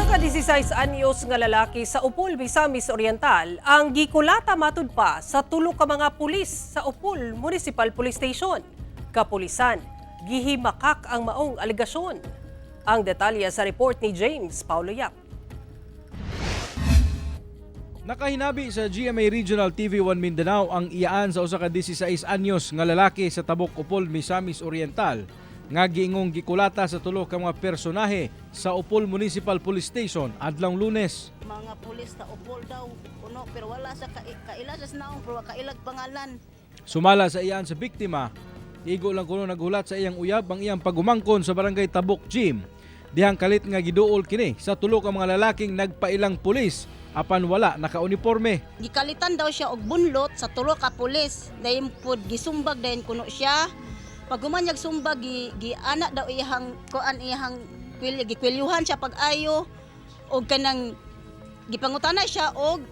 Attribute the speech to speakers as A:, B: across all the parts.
A: Ka 16 anyos nga lalaki sa Upol, Misamis Oriental ang gikulata matud pa sa tulo ka mga pulis sa Upol Municipal Police Station. Kapulisan, gihimakak ang maong aligasyon. Ang detalye sa report ni James Paulo Yap.
B: Nakahinabi sa GMA Regional TV1 Mindanao ang iyaan sa usa ka 16 anyos nga lalaki sa Tabok Upol, Misamis Oriental nga giingong gikulata sa tulo ka mga personahe sa Upol Municipal Police Station adlong Lunes.
C: Mga pulis na Upol daw, puno, pero wala sa kaila sa naong, pero kailag pangalan.
B: Sumala sa iyaan sa biktima, igo lang kuno naghulat sa iyang uyab ang iyang pagumangkon sa barangay Tabok Gym. Dihang kalit nga giduol kini sa tulo ka mga lalaking nagpailang pulis apan wala nakauniporme.
C: Gikalitan daw siya og bunlot sa tulo ka pulis. Dayon pud gisumbag dayon kuno siya. Pag humanyag sumbag giana daw iyang kuan iyang gikwilyuhan siya pag-ayo og kanang gipangutana siya og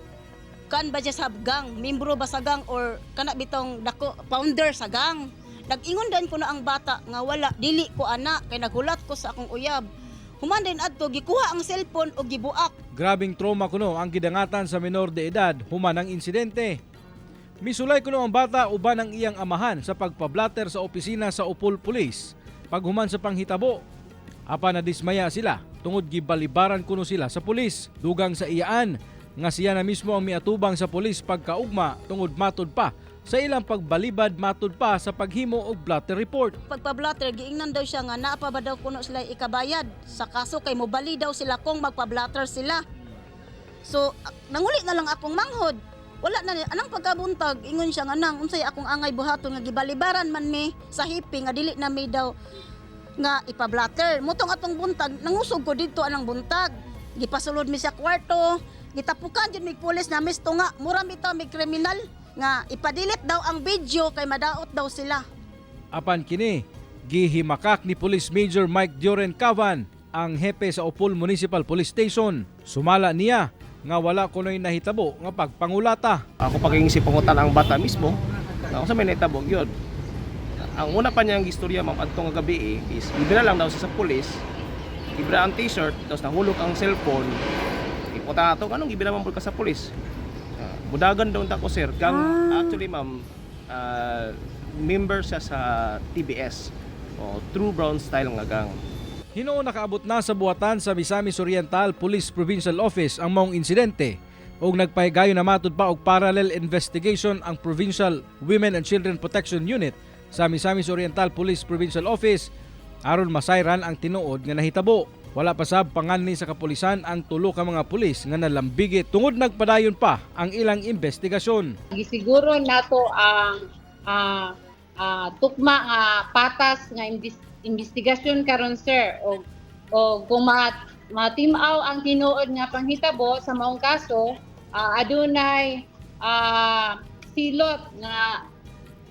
C: kan ba siya sa gang, membro ba sa gang or kana bitong dako founder sa gang. Nag-ingon din ko na ang bata nga wala dili ko ana kay nagulat ko sa akong uyab. Human din adto gikuha ang cellphone og gibuak.
B: Grabing trauma kuno ang gidangatan sa menor de edad human ang insidente. Misulay kuno ang bata uban ang iyang amahan sa pagpablatter sa opisina sa Upol Police. Paghuman sa panghitabo, apan nadismaya sila tungod gibalibaran kuno sila sa pulis. Dugang sa iyaan nga siya na mismo ang miatubang sa pulis pagkaugma tungod matud pa sa ilang pagbalibad matud pa sa paghimo og blatter report.
C: Pagpablatter giingnan daw siya nga naa pa ba daw kuno sila ikabayad sa kaso kay mobali daw sila kung magpablatter sila. So nanguli na lang akong manghod. Wala na anang pagkabuntag ingon siya nga nang unsay akong angay buhaton nga gibalibaran man mi sa hipi nga dili na mi daw nga ipablatter. Mutong atong buntag nangusog ko didto anang buntag. Gipasulod mi sa kwarto, gitapukan jud mig pulis na misto nga mura mi ta mig kriminal nga ipadilit daw ang video kay madaot daw sila.
B: Apan kini, gihimakak ni Police Major Mike Dioren Cavan, ang hepe sa Upol Municipal Police Station. Sumala niya nga wala kunoy nahitabo nga pagpangulata.
D: Ako pag-iisip pangutan ang bata mismo, ako sa may nahitabo yun. Ang una pa niyang istorya ma'am adtong gabi is ibira lang daw siya sa pulis, ibira ang t-shirt, tapos nahulog ang cellphone. Ipunta nato, anong ibira man ka sa pulis? Budagan daw ta ko sir. Actually ma'am, member siya sa TBS o True Brown Style nga gang.
B: Hinuon nakaabot na sa buhatan sa Misamis Oriental Police Provincial Office ang maong insidente ug nagpahigayon na matud pa og parallel investigation ang Provincial Women and Children Protection Unit sa Misamis Oriental Police Provincial Office aron masayran ang tinuod nga nahitabo. Wala pa sab panganni sa kapulisan ang tulo ka mga pulis nga nalambigit tungod nagpadayon pa ang ilang investigasyon.
E: Gisiguro nato ang tukma nga patas nga investigasyon karon sir o kung matimaw ang tinuod nga panghitabo sa maong kaso, adunay silot nga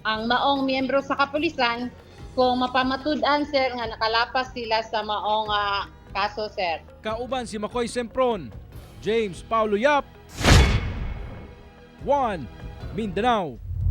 E: ang maong miyembro sa kapulisan kung mapamatud-an sir nga nakalapas sila sa maong kaso sir.
B: Kauban si Makoy Sempron, James Paulo Yap, 1 Mindanao.